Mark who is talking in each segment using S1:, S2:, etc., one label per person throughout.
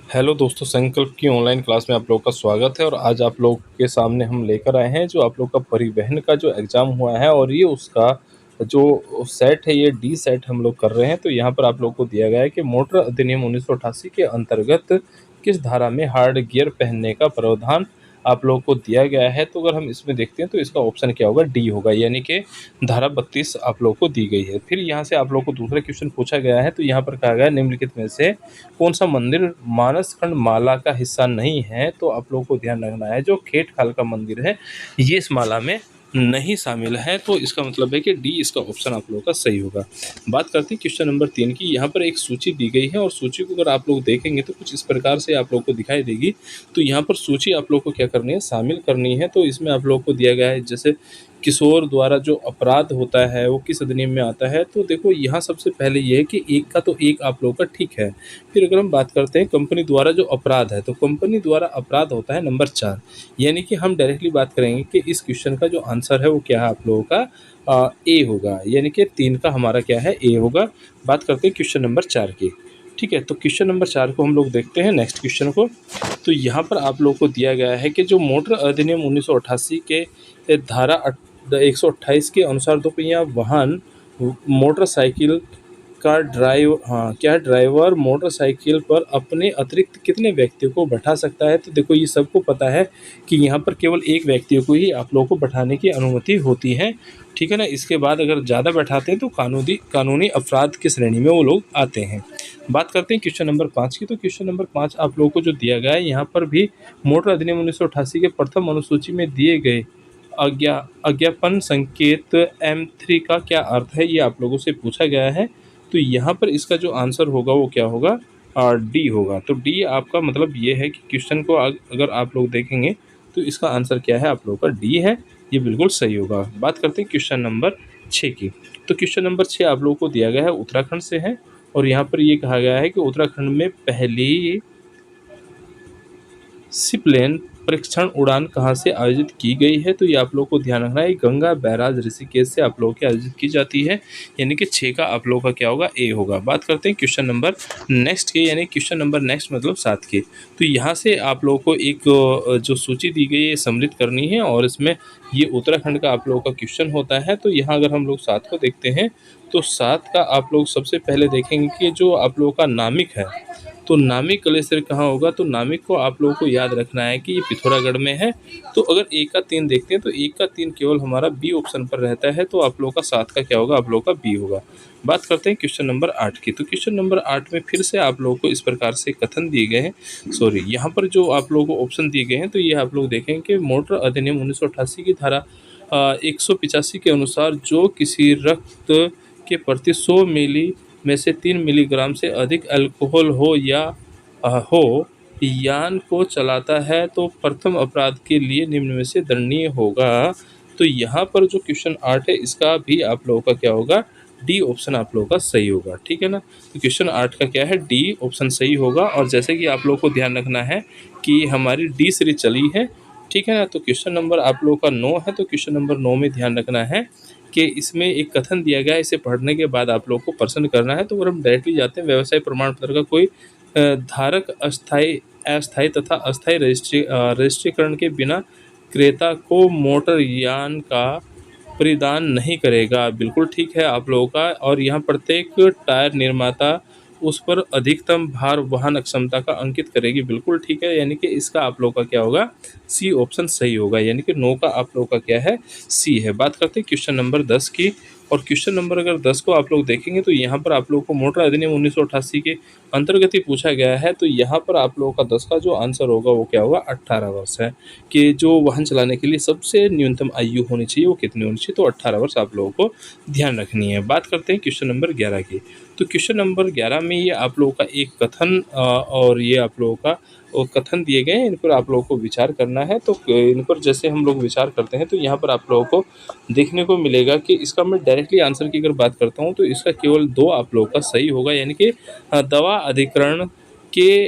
S1: Hello दोस्तों, संकल्प की ऑनलाइन क्लास में आप लोग का स्वागत है। और आज आप लोग के सामने हम लेकर आए हैं जो आप लोग का परिवहन का जो एग्ज़ाम हुआ है, और ये उसका जो सेट है, ये डी सेट हम लोग कर रहे हैं। तो यहाँ पर आप लोग को दिया गया है कि मोटर अधिनियम 1988 के अंतर्गत किस धारा में हार्ड गियर पहनने का प्रावधान आप लोग को दिया गया है। तो अगर हम इसमें देखते हैं तो इसका ऑप्शन क्या होगा, डी होगा, यानी कि धारा 32 आप लोग को दी गई है। फिर यहाँ से आप लोग को दूसरा क्वेश्चन पूछा गया है। तो यहाँ पर कहा गया है, निम्नलिखित में से कौन सा मंदिर मानस खंड माला का हिस्सा नहीं है। तो आप लोगों को ध्यान रखना है, जो खेत खाल का मंदिर है ये इस माला में नहीं शामिल है। तो इसका मतलब है कि डी इसका ऑप्शन आप लोगों का सही होगा। बात करते हैं क्वेश्चन नंबर 3 की। यहाँ पर एक सूची दी गई है और सूची को अगर आप लोग देखेंगे तो कुछ इस प्रकार से आप लोग को दिखाई देगी। तो यहाँ पर सूची आप लोग को क्या करनी है, शामिल करनी है। तो इसमें आप लोग को दिया गया है, जैसे किशोर द्वारा जो अपराध होता है वो किस अधिनियम में आता है। तो देखो यहाँ सबसे पहले ये है कि एक का तो एक आप लोग का ठीक है। फिर अगर हम बात करते हैं कंपनी द्वारा जो अपराध है, तो कंपनी द्वारा अपराध होता है नंबर 4। यानी कि हम डायरेक्टली बात करेंगे कि इस क्वेश्चन का जो आंसर है वो क्या है आप लोगों का ए होगा, यानी कि 3 का हमारा क्या है, ए होगा। बात करते हैं क्वेश्चन नंबर 4 की। ठीक है, तो क्वेश्चन नंबर 4 को हम लोग देखते हैं, नेक्स्ट क्वेश्चन को। तो यहाँ पर आप लोग को दिया गया है कि जो मोटर अधिनियम 1988 के धारा 128 के अनुसार दोपहिया वाहन मोटरसाइकिल का ड्राइवर मोटरसाइकिल पर अपने अतिरिक्त कितने व्यक्तियों को बैठा सकता है। तो देखो ये सबको पता है कि यहाँ पर केवल एक व्यक्ति को ही आप लोगों को बैठाने की अनुमति होती है। ठीक है ना। इसके बाद अगर ज़्यादा बैठाते हैं तो कानूनी अपराध की श्रेणी में वो लोग आते हैं। बात करते हैं क्वेश्चन नंबर 5 की। तो क्वेश्चन नंबर 5 आप लोगों को जो दिया गया है, यहाँ पर भी मोटर अधिनियम 1988 के प्रथम अनुसूची में दिए गए अज्ञापन संकेत M3 का क्या अर्थ है, ये आप लोगों से पूछा गया है। तो यहाँ पर इसका जो आंसर होगा वो क्या होगा, डी होगा। तो डी आपका मतलब ये है कि क्वेश्चन को अगर आप लोग देखेंगे तो इसका आंसर क्या है, आप लोगों का डी है, ये बिल्कुल सही होगा। बात करते हैं क्वेश्चन नंबर 6 की। तो क्वेश्चन नंबर 6 आप लोगों को दिया गया है, उत्तराखंड से है। और यहाँ पर ये कहा गया है कि उत्तराखंड में पहली सीप्लेन परीक्षण उड़ान कहाँ से आयोजित की गई है। तो ये आप लोग को ध्यान रखना है, गंगा बैराज ऋषिकेश से आप लोगों की आयोजित की जाती है। यानी कि 6 का आप लोगों का क्या होगा, ए होगा। बात करते हैं क्वेश्चन नंबर नेक्स्ट के, यानी क्वेश्चन नंबर नेक्स्ट मतलब 7 के। तो यहाँ से आप लोगों को एक जो सूची दी गई है सम्मिलित करनी है, और इसमें ये उत्तराखंड का आप लोगों का क्वेश्चन होता है। तो यहाँ अगर हम लोग 7 को देखते हैं तो 7 का आप लोग सबसे पहले देखेंगे कि जो आप लोगों का नामिक है, तो नामिक ग्लेशियर कहाँ होगा। तो नामिक को आप लोगों को याद रखना है कि ये पिथौरागढ़ में है। तो अगर 1 का 3 देखते हैं तो 1 का 3 केवल हमारा बी ऑप्शन पर रहता है। तो आप लोगों का 7 का क्या होगा, आप लोगों का बी होगा। बात करते हैं क्वेश्चन नंबर 8 की। तो क्वेश्चन नंबर 8 में फिर से आप लोगों को इस प्रकार से कथन दिए गए हैं, सॉरी यहाँ पर जो आप लोगों को ऑप्शन दिए गए हैं, तो ये आप लोग देखेंगे कि मोटर अधिनियम 1988 की धारा 185 के अनुसार जो किसी रक्त के प्रति 100 मिली में से 3 मिलीग्राम से अधिक अल्कोहल हो यान को चलाता है तो प्रथम अपराध के लिए निम्न में से दंडनीय होगा। तो यहाँ पर जो क्वेश्चन 8 है इसका भी आप लोगों का क्या होगा, डी ऑप्शन आप लोगों का सही होगा। ठीक है ना। तो क्वेश्चन 8 का क्या है, डी ऑप्शन सही होगा। और जैसे कि आप लोगों को ध्यान रखना है कि हमारी डी सीरीज चली है, ठीक है ना। तो क्वेश्चन नंबर आप लोगों का 9 है। तो क्वेश्चन नंबर 9 में ध्यान रखना है कि इसमें एक कथन दिया गया है, इसे पढ़ने के बाद आप लोग को प्रश्न करना है। तो अगर हम डायरेक्टली जाते हैं, व्यवसाय प्रमाण पत्र का कोई धारक अस्थायी तथा अस्थायी रजिस्ट्रीकरण के बिना क्रेता को मोटर यान का परिधान नहीं करेगा। बिल्कुल ठीक है आप लोगों का। और यहाँ प्रत्येक टायर निर्माता उस पर अधिकतम भार वहन क्षमता का अंकित करेगी। बिल्कुल ठीक है, यानी कि इसका आप लोगों का क्या होगा, सी ऑप्शन सही होगा। यानी कि 9 का आप लोगों का क्या है, सी है। बात करते हैं क्वेश्चन नंबर 10 की। और क्वेश्चन नंबर अगर 10 को आप लोग देखेंगे तो यहाँ पर आप लोगों को मोटर अधिनियम 1988 के अंतर्गत ही पूछा गया है। तो यहाँ पर आप लोगों का 10 का जो आंसर होगा वो क्या होगा, 18 वर्ष है। कि जो वाहन चलाने के लिए सबसे न्यूनतम आयु होनी चाहिए वो कितनी होनी चाहिए, तो 18 वर्ष आप लोगों को ध्यान रखनी है। बात करते हैं क्वेश्चन नंबर 11 की। तो क्वेश्चन नंबर 11 में ये आप लोगों का एक कथन और ये आप लोगों का कथन दिए गए हैं, इन पर आप लोगों को विचार करना है। तो इन पर जैसे हम लोग विचार करते हैं तो यहाँ पर आप लोगों को देखने को मिलेगा कि इसका मैं डायरेक्टली आंसर की अगर बात करता हूँ तो इसका केवल 2 आप लोगों का सही होगा। यानी कि दवा अधिकरण के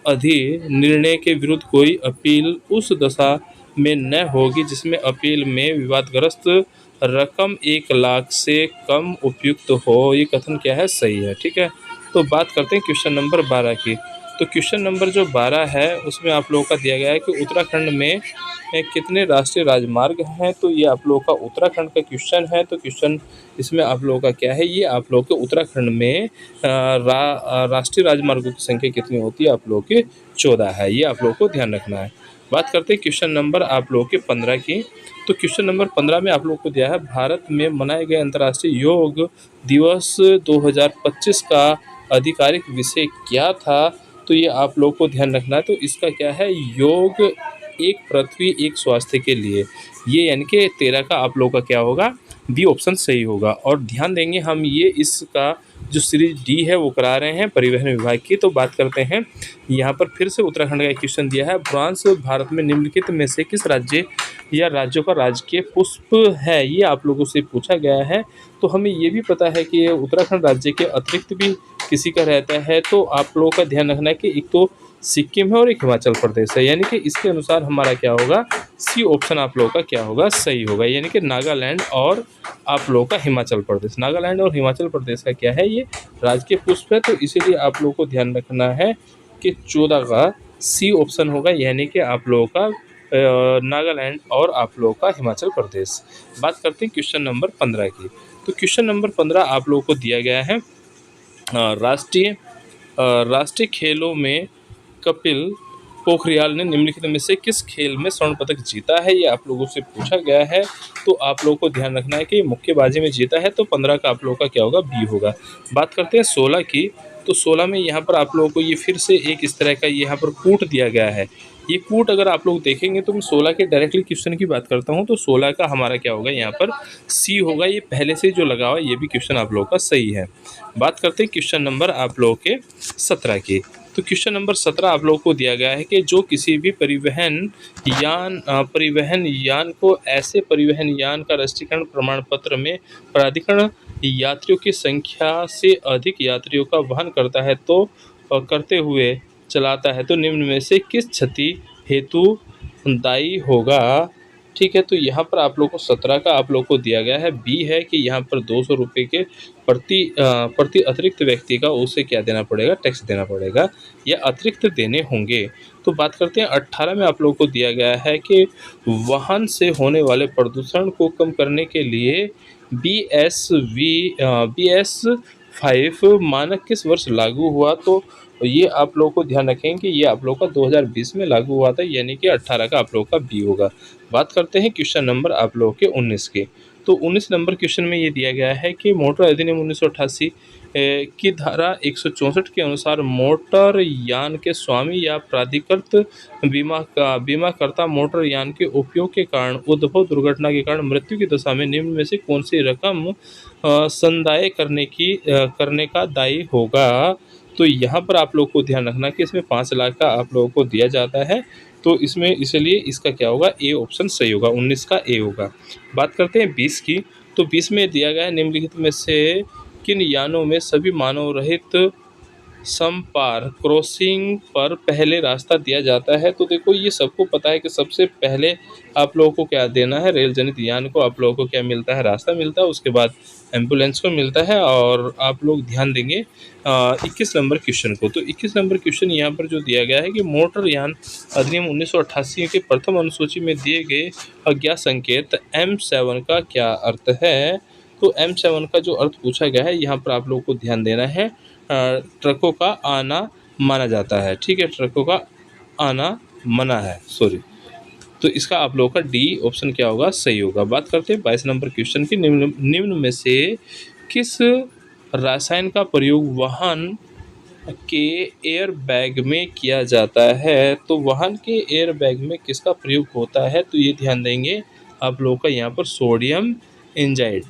S1: निर्णय के विरुद्ध कोई अपील उस दशा में न होगी जिसमें अपील में विवादग्रस्त रकम 1 लाख से कम उपयुक्त हो। ये कथन क्या है, सही है। ठीक है। तो बात करते हैं क्वेश्चन नंबर 12 की। तो तो क्वेश्चन नंबर जो 12 है उसमें आप लोगों का दिया गया है कि उत्तराखंड में कितने राष्ट्रीय राजमार्ग हैं। तो ये आप लोगों का उत्तराखंड का क्वेश्चन है। तो क्वेश्चन इसमें आप लोगों का क्या है, ये आप लोगों के उत्तराखंड में राष्ट्रीय राजमार्गों की संख्या कितनी होती है, आप लोगों के 14 है। ये आप लोगों को ध्यान रखना है। बात करते हैं क्वेश्चन नंबर आप लोगों के 15 की। तो क्वेश्चन नंबर 15 में आप लोगों को दिया है भारत में मनाए गए अंतर्राष्ट्रीय योग दिवस 2025 का आधिकारिक विषय क्या था। तो ये आप लोग को ध्यान रखना है। तो इसका क्या है, योग एक पृथ्वी एक स्वास्थ्य के लिए, ये यानी कि 13 का आप लोग का क्या होगा, बी ऑप्शन सही होगा। और ध्यान देंगे हम ये इसका जो सीरीज डी है वो करा रहे हैं परिवहन विभाग की। तो बात करते हैं यहाँ पर फिर से उत्तराखंड का एक क्वेश्चन दिया है, फ्रांस भारत में निम्नलिखित में से किस राज्य या राज्यों का राजकीय पुष्प है, ये आप लोगों से पूछा गया है। तो हमें ये भी पता है कि उत्तराखंड राज्य के अतिरिक्त भी किसी का रहता है। तो आप लोगों का ध्यान रखना है कि एक तो सिक्किम है और एक हिमाचल प्रदेश है, यानी कि इसके अनुसार हमारा क्या होगा, सी ऑप्शन आप लोगों का क्या होगा, सही होगा। यानी कि नागालैंड और आप लोगों का हिमाचल प्रदेश, नागालैंड और हिमाचल प्रदेश का क्या है, ये राजकीय पुष्प है। तो इसीलिए आप लोगों को ध्यान रखना है कि 14 का सी ऑप्शन होगा, यानी कि आप लोगों का नागालैंड और आप लोगों का हिमाचल प्रदेश। बात करते हैं क्वेश्चन नंबर 15 की। तो क्वेश्चन नंबर 15 आप लोगों को दिया गया है राष्ट्रीय खेलों में कपिल पोखरियाल ने निम्नलिखित में से किस खेल में स्वर्ण पदक जीता है, ये आप लोगों से पूछा गया है। तो आप लोगों को ध्यान रखना है कि मुक्केबाजी में जीता है। तो 15 का आप लोगों का क्या होगा, बी होगा। बात करते हैं 16 की। तो 16 में यहाँ पर आप लोगों को ये फिर से एक इस तरह का यहाँ पर कूट दिया गया है। ये कूट अगर आप लोग देखेंगे तो मैं 16 के डायरेक्टली क्वेश्चन की बात करता हूँ। तो 16 का हमारा क्या होगा, यहाँ पर सी होगा। ये पहले से जो लगा हुआ है ये भी क्वेश्चन आप लोगों का सही है। बात करते हैं क्वेश्चन नंबर आप लोगों के 17 की। तो क्वेश्चन नंबर 17 आप लोगों को दिया गया है कि जो किसी भी परिवहन यान को ऐसे परिवहन यान का राष्ट्रीयकरण प्रमाण पत्र में प्राधिकरण यात्रियों की संख्या से अधिक यात्रियों का वहन करता है तो करते हुए चलाता है तो निम्न में से किस क्षति हेतु दायी होगा। ठीक है, तो यहाँ पर आप लोग को 17 का आप लोग को दिया गया है, बी है कि यहाँ पर 200 रुपये के प्रति अतिरिक्त व्यक्ति का उसे क्या देना पड़ेगा, टैक्स देना पड़ेगा या अतिरिक्त देने होंगे। तो बात करते हैं 18 में आप लोग को दिया गया है कि वाहन से होने वाले प्रदूषण को कम करने के लिए BS5 मानक किस वर्ष लागू हुआ। तो ये आप लोगों को ध्यान रखें कि ये आप लोग का 2020 में लागू हुआ था, यानी कि 18 का आप लोग का बी होगा। बात करते हैं क्वेश्चन नंबर आप लोगों के 19 के। तो 19 नंबर क्वेश्चन में ये दिया गया है कि मोटर अधिनियम 1988 की धारा 164 के अनुसार मोटर यान के स्वामी या प्राधिकृत बीमाकर्ता मोटर यान के उपयोग के कारण उद्भव दुर्घटना के कारण मृत्यु की दशा में निम्न में से कौन सी रकम संदाय करने का दायी होगा। तो यहाँ पर आप लोग को ध्यान रखना कि इसमें 5 लाख का आप लोगों को दिया जाता है। तो इसमें इसलिए इसका क्या होगा, ए ऑप्शन सही होगा, 19 का ए होगा। बात करते हैं 20 की। तो 20 में दिया गया है निम्नलिखित में से किन यानों में सभी मानव रहित समपार क्रॉसिंग पर पहले रास्ता दिया जाता है। तो देखो ये सबको पता है कि सबसे पहले आप लोगों को क्या देना है, रेल जनित यान को आप लोगों को क्या मिलता है, रास्ता मिलता है, उसके बाद एम्बुलेंस को मिलता है। और आप लोग ध्यान देंगे 21 नंबर क्वेश्चन को। तो 21 नंबर क्वेश्चन यहाँ पर जो दिया गया है कि मोटर यान अधिनियम 1988 के प्रथम अनुसूची में दिए गए अज्ञात संकेत M7 का क्या अर्थ है। तो M7 का जो अर्थ पूछा गया है यहाँ पर आप लोगों को ध्यान देना है, ट्रकों का आना माना जाता है। ठीक है, ट्रकों का आना मना है, सॉरी। तो इसका आप लोगों का डी ऑप्शन क्या होगा, सही होगा। बात करते हैं 22 नंबर क्वेश्चन की। निम्न में से किस रसायन का प्रयोग वाहन के एयर बैग में किया जाता है। तो वाहन के एयर बैग में किसका प्रयोग होता है, तो ये ध्यान देंगे आप लोगों का यहाँ पर सोडियम एंजाइड।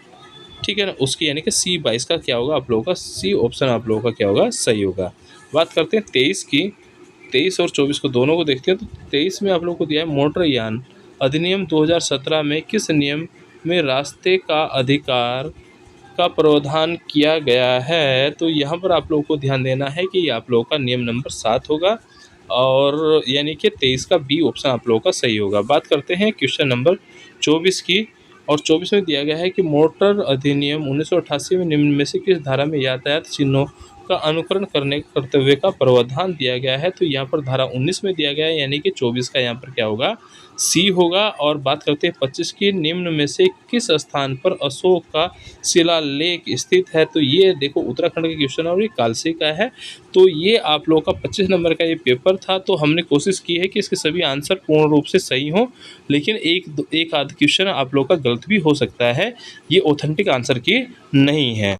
S1: ठीक है ना, उसकी यानी कि C22 का क्या होगा, आप लोगों का सी ऑप्शन आप लोगों का क्या होगा, सही होगा। बात करते हैं 23 की। 23 और 24 को दोनों को देखते हैं। तो 23 में आप लोगों को दिया है मोटर यान अधिनियम 2017 में किस नियम में रास्ते का अधिकार का प्रावधान किया गया है। तो यहाँ पर आप लोगों को ध्यान देना है कि ये आप लोगों का नियम नंबर 7 होगा और यानी कि 23 का बी ऑप्शन आप लोगों का सही होगा। बात करते हैं क्वेश्चन नंबर 24 की। और 24 में दिया गया है कि मोटर अधिनियम 1988 में निम्न में से किस धारा में यातायात चिन्हों का अनुकरण करने के कर्तव्य का प्रावधान दिया गया है, तो यहाँ पर धारा 19 में दिया गया है, यानी कि 24 का यहाँ पर क्या होगा, सी होगा। और बात करते हैं 25 की, निम्न में से किस स्थान पर अशोक का शिलालेख स्थित है, तो ये देखो उत्तराखंड का क्वेश्चन और ये कालसी का है। तो ये आप लोगों का 25 नंबर का ये पेपर था, तो हमने कोशिश की है कि इसके सभी आंसर पूर्ण रूप से सही हों, लेकिन एक आध क्वेश्चन आप लोग का गलत भी हो सकता है, ये ऑथेंटिक आंसर की नहीं है।